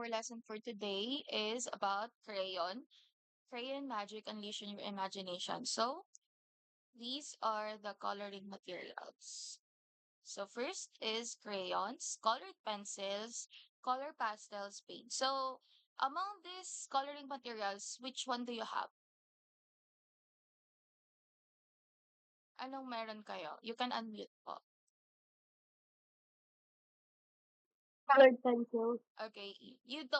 our lesson for today is about crayon. Crayon magic unleashing your imagination. So, these are the coloring materials. So, first is crayons, colored pencils, color pastels, paint. So, among these coloring materials, which one do you have? Anong meron kayo? You can unmute po. Colored pencils. Okay. You do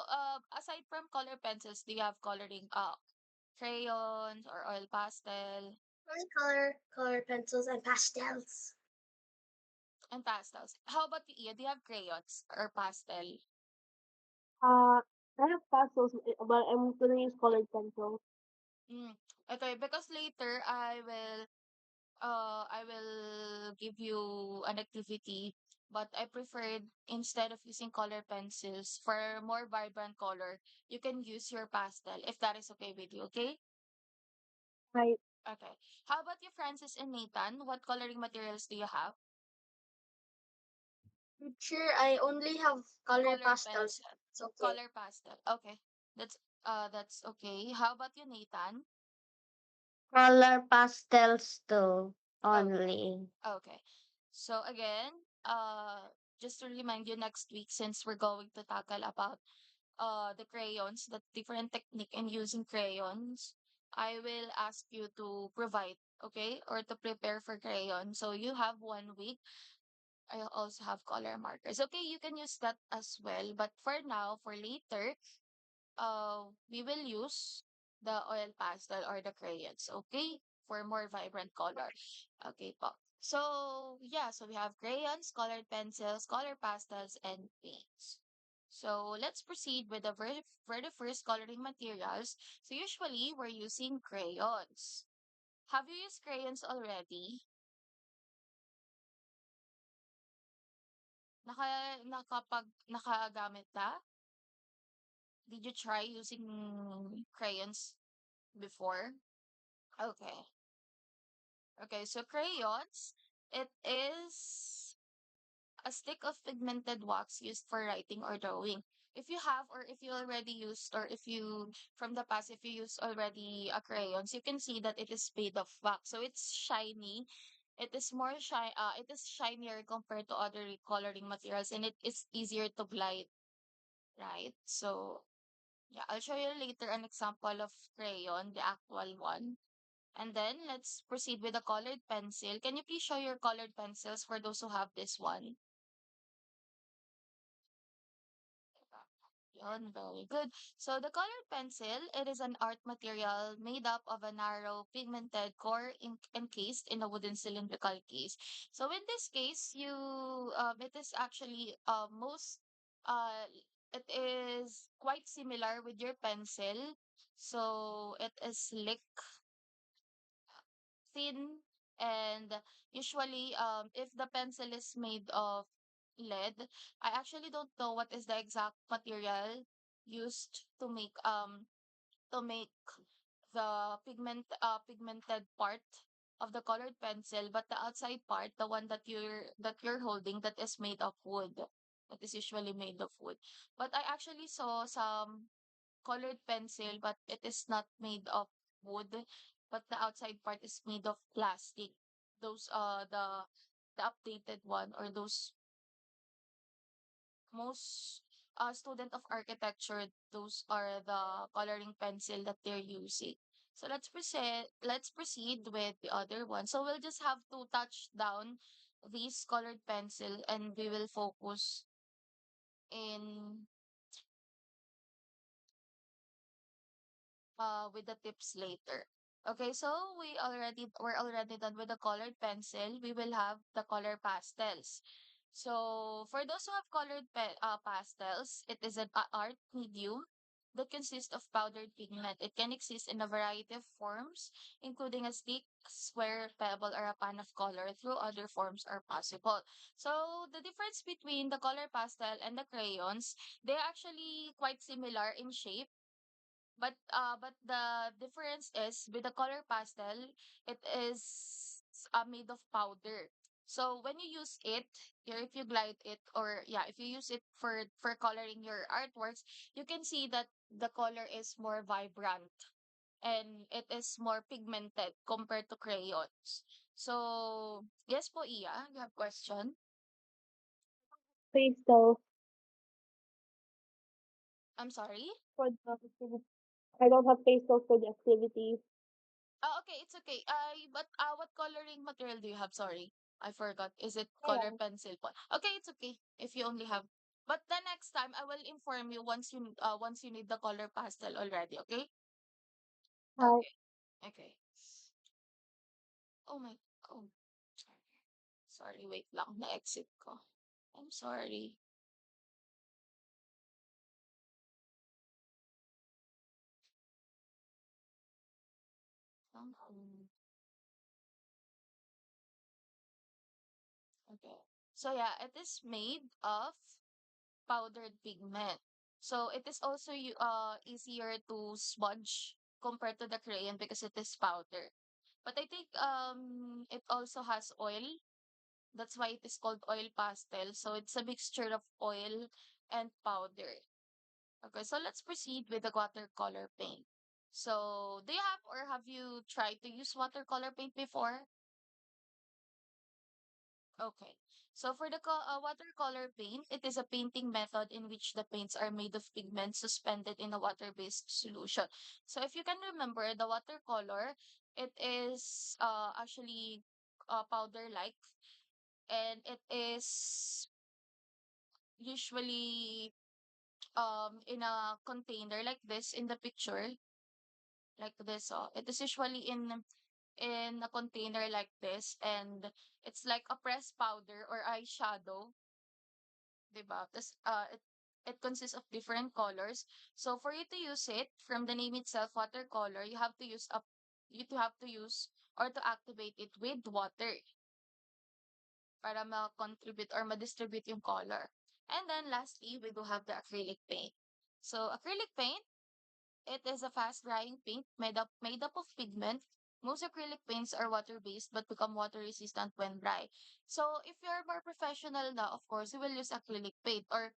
aside from color pencils, do you have coloring crayons or oil pastel Color pencils, and pastels. and pastels? How about you, Iya? Do you have crayons or pastel? Uh, I have pastels, but I'm gonna use colored pencils. Mm. Okay, because later I will give you an activity, but I preferred instead of using color pencils for more vibrant color, you can use your pastel if that is okay with you, okay? Right. Okay. How about you, Francis and Nathan? What coloring materials do you have? Sure, I only have color Color pastels. pencil. It's okay. Color pastel. Okay. That's okay. How about you, Nathan? Color pastels too, Okay. only. Okay. So again, just to remind you next week since we're going to tackle about the crayons, the different technique in using crayons, I will ask you to provide, okay, or to prepare for crayon. So you have 1 week. I also have color markers. Okay, you can use that as well. But for now, for later, we will use the oil pastel or the crayons, okay? For more vibrant color. Okay po. So, yeah, so we have crayons, colored pencils, color pastels, and paints. So, let's proceed with the very first coloring materials. So, usually, we're using crayons. Have you used crayons already? Nakagamit na? Did you try using crayons before? Okay. Okay, so crayons, it is a stick of pigmented wax used for writing or drawing. If you have, or if you already used, or if you, from the past, if you use already a crayons, you can see that it is made of wax. So it's shiny. It is shinier compared to other coloring materials, and it is easier to glide, right? So, yeah, I'll show you later an example of crayon, the actual one. And then let's proceed with the colored pencil. Can you please show your colored pencils for those who have this one? Yun, very good. So the colored pencil, it is an art material made up of a narrow pigmented core encased in a wooden cylindrical case. So in this case, it is actually uh, it is quite similar with your pencil. So it is slick, thin, and usually if the pencil is made of lead, I actually don't know what is the exact material used to make the pigmented part of the colored pencil, but the outside part, the one that you're holding, that is made of wood, that is usually made of wood. But I actually saw some colored pencil, but it is not made of wood, but the outside part is made of plastic. Those the updated one, or those most student of architecture, those are the coloring pencil that they're using. So let's proceed with the other one. So we'll just have to touch down these colored pencil, and we will focus in with the tips later. Okay, so we're already done with the colored pencil. We will have the color pastels. So for those who have pastels, it is an art medium that consists of powdered pigment. It can exist in a variety of forms, including a stick, square, pebble, or a pan of color. Through other forms are possible. So the difference between the color pastel and the crayons, they're actually quite similar in shape, but the difference is with the color pastel, it is made of powder. So when you use it, or if you glide it, or yeah, if you use it for coloring your artworks, you can see that the color is more vibrant and it is more pigmented compared to crayons. So yes po, Iya, you have question? Pastels I'm sorry. for the activity. I don't have pastels for the activities. Oh, okay, it's okay. But what coloring material do you have? Sorry, I forgot. Is it color Ayan. pencil po? Okay, it's okay if you only have. But the next time I will inform you once you need the color pastel already. Okay. Hi. Okay. Okay. Oh my. Oh, sorry. Sorry. Wait lang. Na-exit ko. I'm sorry. Okay. So yeah, it is made of powdered pigment. So it is also easier to smudge compared to the crayon because it is powder. But I think it also has oil. That's why it is called oil pastel. So it's a mixture of oil and powder. Okay, so let's proceed with the watercolor paint. So do you have or have you tried to use watercolor paint before? Okay. So for the watercolor paint, it is a painting method in which the paints are made of pigments suspended in a water-based solution. So if you can remember, the watercolor, it is actually powder-like, and it is usually in a container like this in the picture, like this. It is usually in a container like this, and it's like a pressed powder or eyeshadow. 'Di ba? It consists of different colors. So for you to use it, from the name itself, watercolor, you have to use or to activate it with water para ma-contribute or ma-distribute yung color. And then lastly, we do have the acrylic paint. So acrylic paint, it is a fast-drying paint made up of pigment. Most acrylic paints are water-based but become water-resistant when dry. So if you're more professional na, of course, you will use acrylic paint. Or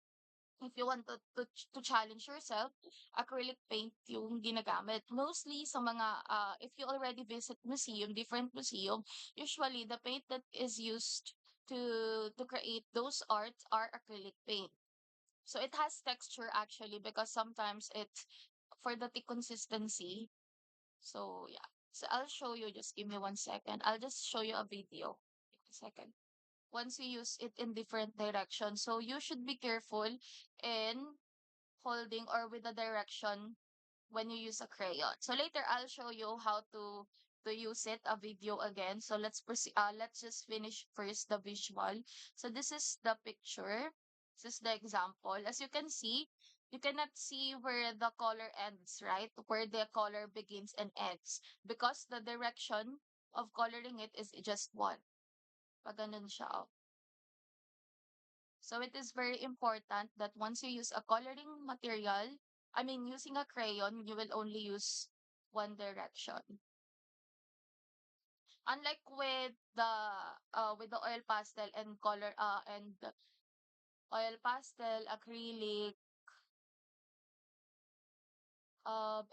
if you want to challenge yourself, acrylic paint yung ginagamit. Mostly sa mga, if you already visit different museum, usually the paint that is used to create those arts are acrylic paint. So it has texture actually because sometimes it's for the thick consistency. So yeah. So I'll show you. Just give me 1 second. I'll just show you a video. Give me a second. Once you use it in different directions. So you should be careful in holding or with the direction when you use a crayon. So later I'll show you how to use it, a video again. So let's proceed. Let's just finish first the visual. So this is the picture. This is the example. As you can see, you cannot see where the color ends, right? Where the color begins and ends, because the direction of coloring it is just one. Pag ganun siya, oh. So it is very important that once you use a coloring material, I mean using a crayon, you will only use one direction. Unlike with the oil pastel and oil pastel, acrylic,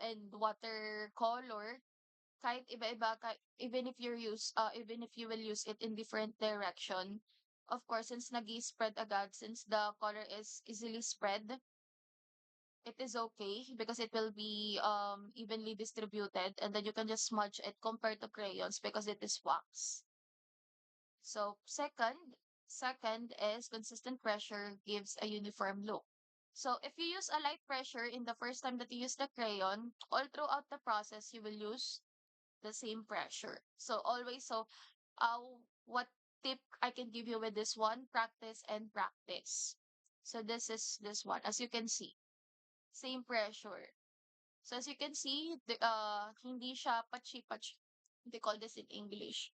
and watercolor, kahit iba-iba, even if even if you will use it in different direction, of course, since nag-spread agad, since the color is easily spread, it is okay because it will be evenly distributed, and then you can just smudge it compared to crayons because it is wax. So second is consistent pressure gives a uniform look. So if you use a light pressure in the first time that you use the crayon, all throughout the process you will use the same pressure. So always, uh what tip I can give you with this one, practice and practice. So this is this one, as you can see, same pressure. So as you can see, hindi siya pachi-pachi. They call this in English.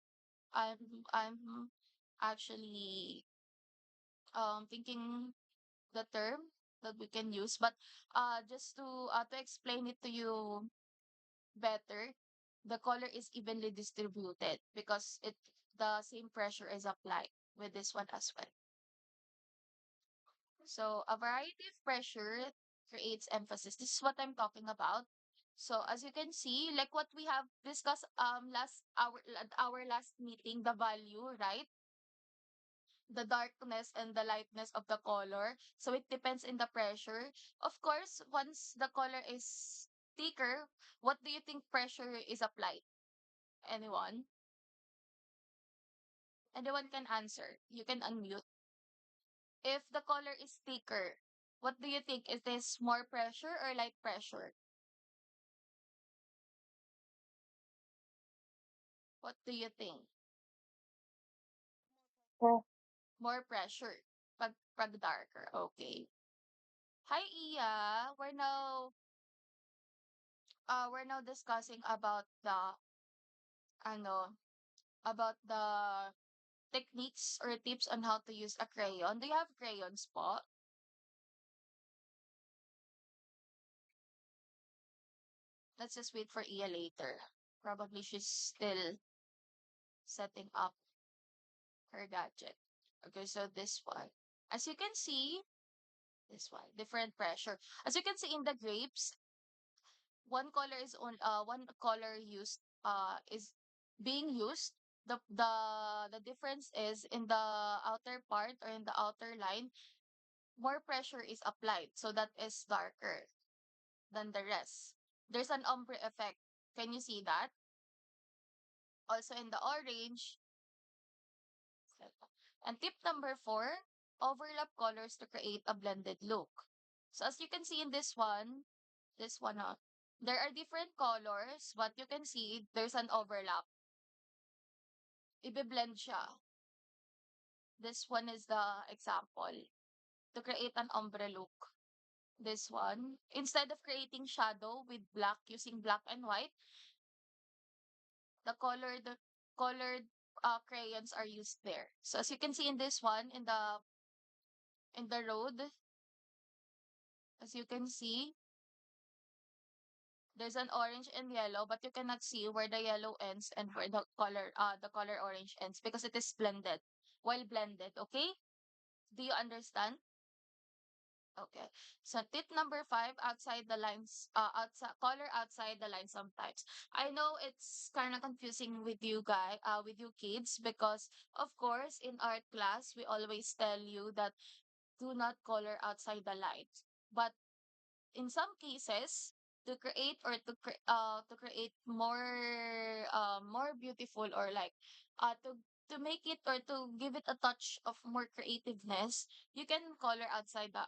I'm actually thinking the term that we can use, but just to explain it to you better, the color is evenly distributed because the same pressure is applied with this one as well. So a variety of pressure creates emphasis. This is what I'm talking about. So as you can see, like what we have discussed last our last meeting, the value, right? The darkness and the lightness of the color. So it depends in the pressure. Of course, once the color is thicker, what do you think pressure is applied? Anyone? Anyone can answer. You can unmute. If the color is thicker, what do you think? Is this more pressure or light pressure? What do you think? Yeah. More pressure. Pag darker. Okay. Hi, Iya. We're now discussing about the ano about the techniques or tips on how to use a crayon. Do you have crayons po? Let's just wait for Iya later. Probably she's still setting up her gadget. Okay, so this one. As you can see, this one, different pressure. As you can see in the grapes, one color used is being used. The difference is in the outer part or in the outer line, more pressure is applied. So that is darker than the rest. There's an ombre effect. Can you see that? Also in the orange. And tip number 4, overlap colors to create a blended look. So as you can see in this one, there are different colors, but you can see there's an overlap. Ibe-blend siya. This one is the example to create an ombre look. This one, instead of creating shadow with black using black and white, the colored crayons are used there. So as you can see in this one, in the road, as you can see, there's an orange and yellow, but you cannot see where the yellow ends and where the color orange ends because it is blended. Well blended, okay? Do you understand? Okay. So tip number 5, outside the lines, outside color outside the line sometimes. I know it's kind of confusing with with you kids, because of course in art class we always tell you that do not color outside the lines. But in some cases, to create more beautiful, or like to make it or to give it a touch of more creativeness, you can color outside the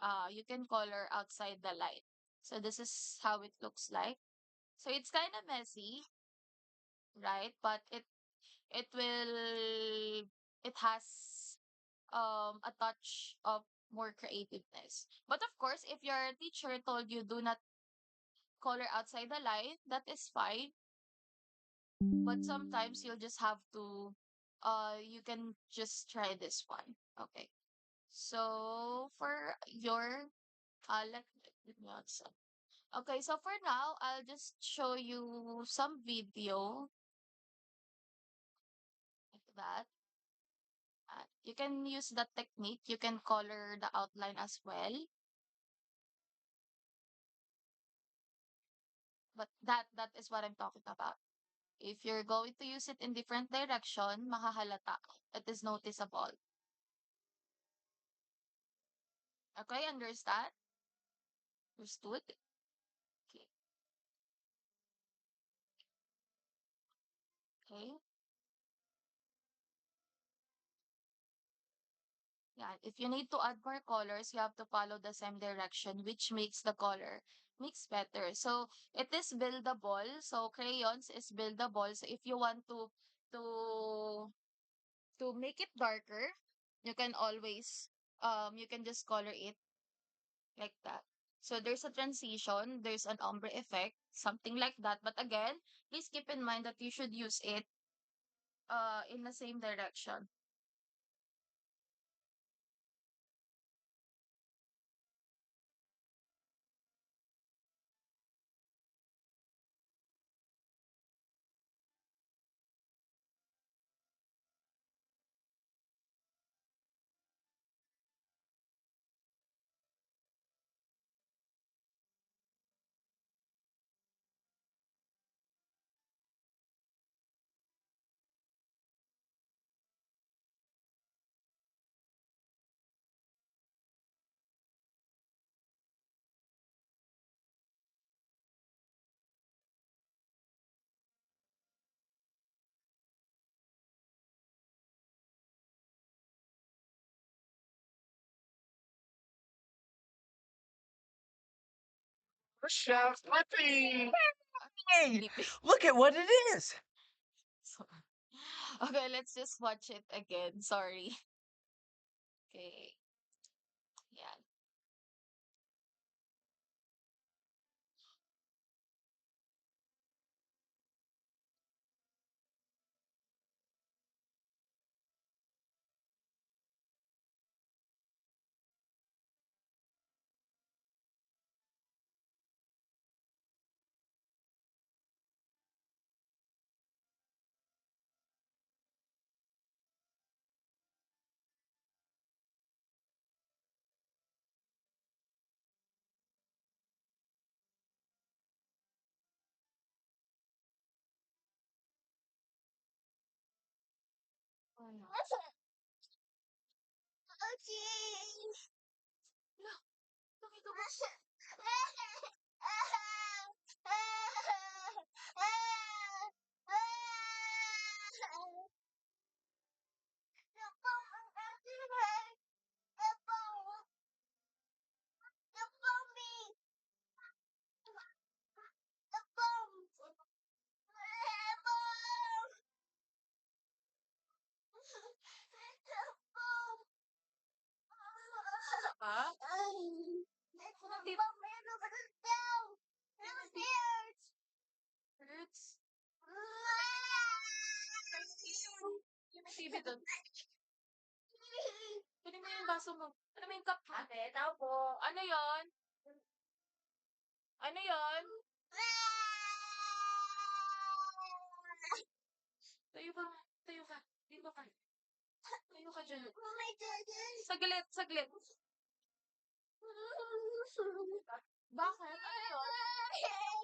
light. So this is how it looks like. So it's kind of messy, right? But it has a touch of more creativeness. But of course, if your teacher told you do not color outside the line, that is fine. But sometimes you'll just have to, you can just try this one. Okay. So for your, let me answer. Okay, so for now, I'll just show you some video like that. You can use that technique. You can color the outline as well. But that is what I'm talking about. If you're going to use it in different direction, makahalata. It is noticeable. Okay, understand? Understood? Okay. Okay. Yeah. If you need to add more colors, you have to follow the same direction, which makes the color mix better. So it is buildable. So crayons is buildable. So if you want to to make it darker, you can always you can just color it like that. So there's a transition, there's an ombre effect, something like that. But again, please keep in mind that you should use it in the same direction. Chef Flippy! Hey, Sleeping. look at what it is. So- Okay, let's just watch it again. Sorry. Okay. Yeah. Ano? Ala, nakita mo? Ha? Di ba? Hurts? Yung TV doon. Kunin mo yung baso mo. Ano mo yung cup? Ate, tao po. Ano yon? Ano yon? Tayo ka. Tayo ka. Dito ka. Tayo ka dyan. Saglit, saglit. Bakit? Ano yun?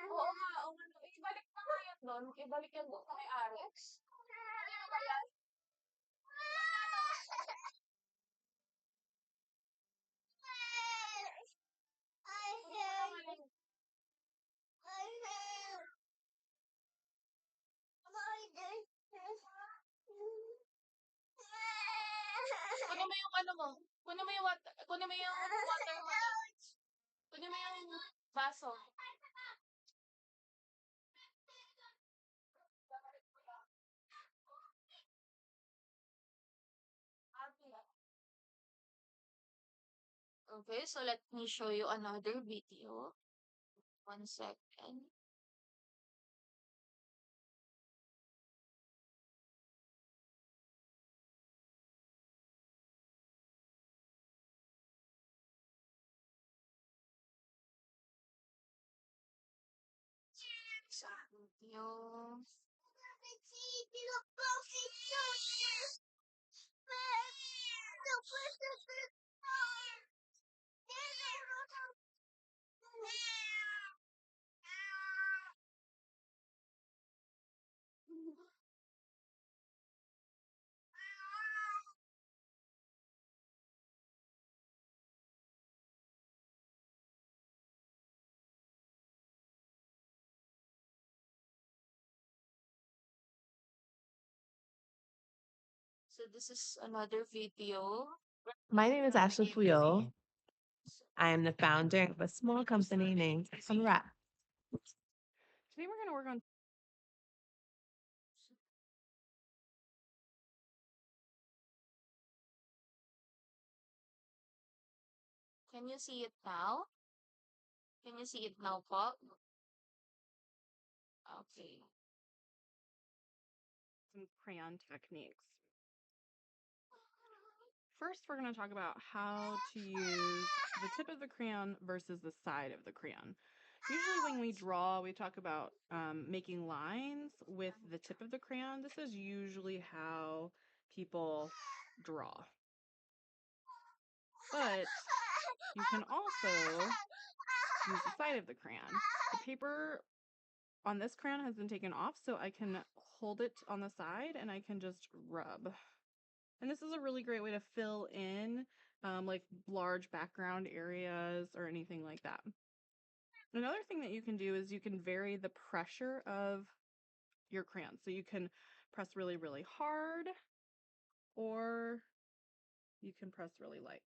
Oo nga, oo nga. Ibalik na nga yun doon. Ibalik yan doon kay Alex. Ano ba yan? Kunin mo yung ano mo. Kunin mo yung water. Kunin mo yung water mo. Kunin mo yung baso. Okay, so let me show you another video. 1 second. Sa video. So this is another video. My name is Ashley Puyol. I am the founder of a small company named Unwrap. Today we're going to work on Can you see it now? Can you see it now, po? Okay. some crayon techniques. First, we're going to talk about how to use the tip of the crayon versus the side of the crayon. Usually when we draw, we talk about making lines with the tip of the crayon. This is usually how people draw. But you can also use the side of the crayon. The paper on this crayon has been taken off, so I can hold it on the side and I can just rub. And this is a really great way to fill in like large background areas or anything like that. Another thing that you can do is you can vary the pressure of your crayon. So you can press really, really hard, or you can press really light.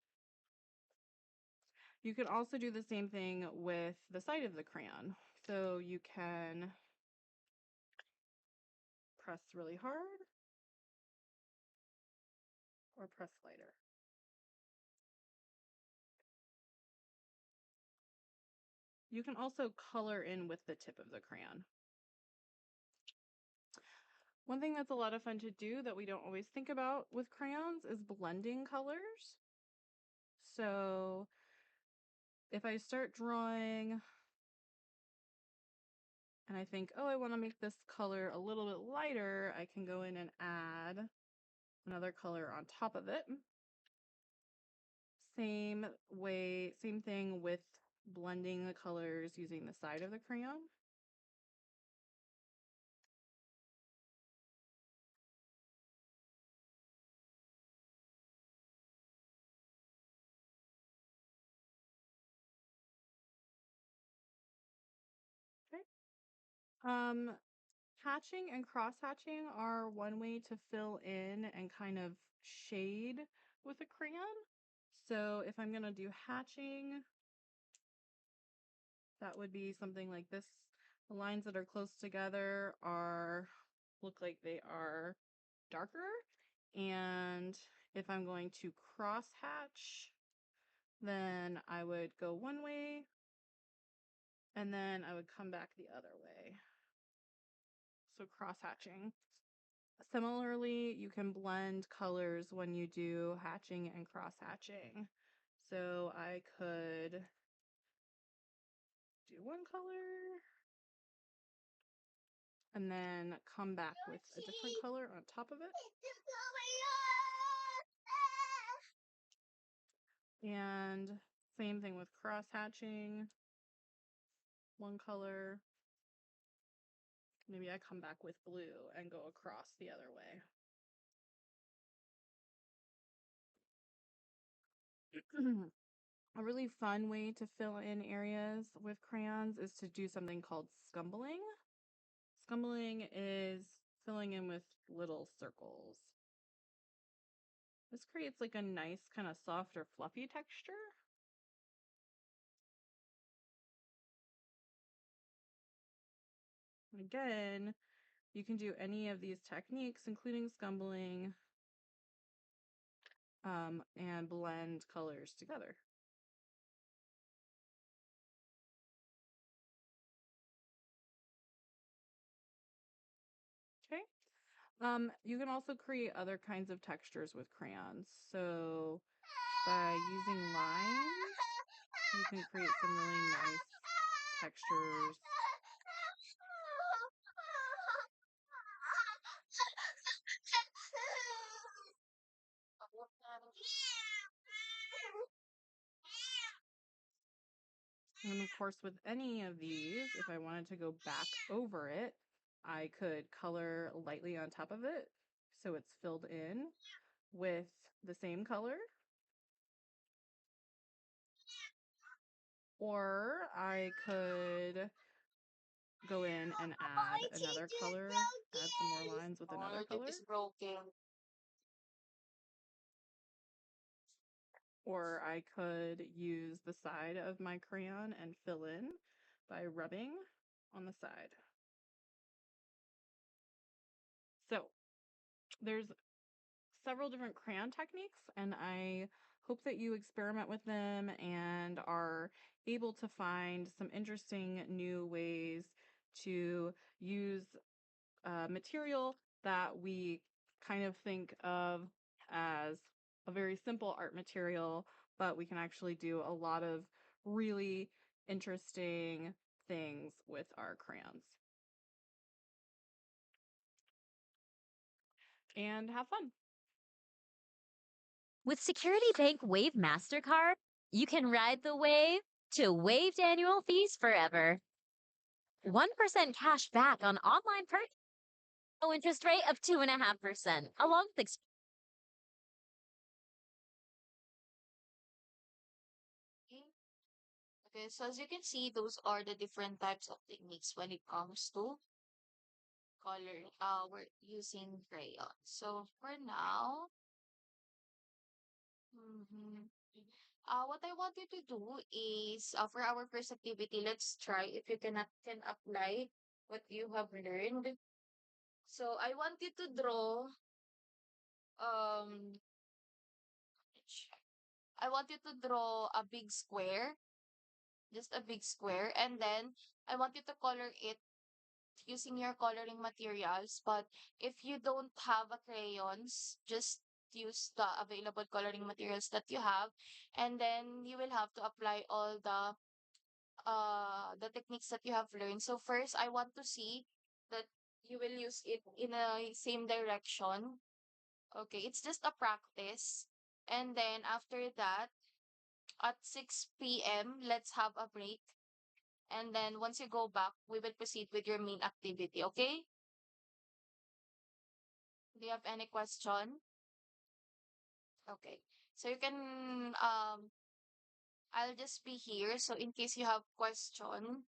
You can also do the same thing with the side of the crayon. So you can press really hard or press lighter. You can also color in with the tip of the crayon. One thing that's a lot of fun to do that we don't always think about with crayons is blending colors. So if I start drawing and I think, oh, I want to make this color a little bit lighter, I can go in and add another color on top of it. Same thing with blending the colors using the side of the crayon. Okay. Hatching and cross hatching are one way to fill in and kind of shade with a crayon. So if I'm going to do hatching, that would be something like this. The lines that are close together look like they are darker. And if I'm going to cross hatch, then I would go one way and then I would come back the other way. So cross hatching. Similarly, you can blend colors when you do hatching and cross hatching. So I could do one color and then come back with a different color on top of it. And same thing with cross hatching. One color. Maybe I come back with blue and go across the other way. A really fun way to fill in areas with crayons is to do something called scumbling. Scumbling is filling in with little circles. This creates like a nice kind of soft or fluffy texture. And again, you can do any of these techniques, including scumbling, and blend colors together. Okay. You can also create other kinds of textures with crayons. So by using lines, you can create some really nice textures. And of course, with any of these, if I wanted to go back over it, I could color lightly on top of it so it's filled in with the same color. Or I could go in and add another color, add some more lines with Oh, another your tip color. is broken. Or I could use the side of my crayon and fill in by rubbing on the side. So there's several different crayon techniques, and I hope that you experiment with them and are able to find some interesting new ways to use material that we kind of think of as a very simple art material, but we can actually do a lot of really interesting things with our crayons. And have fun. With Security Bank Wave MasterCard, you can ride the wave to waived annual fees forever. 1% cash back on online purchase. Low interest rate of 2.5%, along with Okay, so as you can see, those are the different types of techniques when it comes to color. We're using crayons. So for now, mhm, What I want you to do is, for our first activity, let's try if you can apply what you have learned. So I want you to draw, um, I want you to draw a big square, just a big square, and then I want you to color it using your coloring materials. But if you don't have a crayons, just use the available coloring materials that you have, and then you will have to apply all the techniques that you have learned. So first, I want to see that you will use it in a same direction. Okay, it's just a practice. And then after that, at 6 p.m., let's have a break. And then once you go back, we will proceed with your main activity, okay? Do you have any question? Okay. So you can I'll just be here. So in case you have question,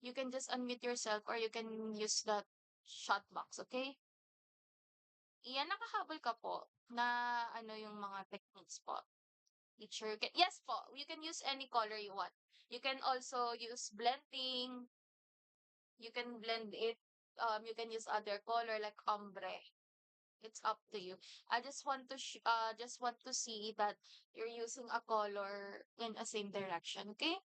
you can just unmute yourself or you can use that chat box, okay? Iyan, nakahabol ka po na ano yung mga techniques po. Teacher, yes po, you can use any color you want. You can also use blending. You can blend it. You can use other color like ombre. It's up to you. I just want to see that you're using a color in a same direction, okay?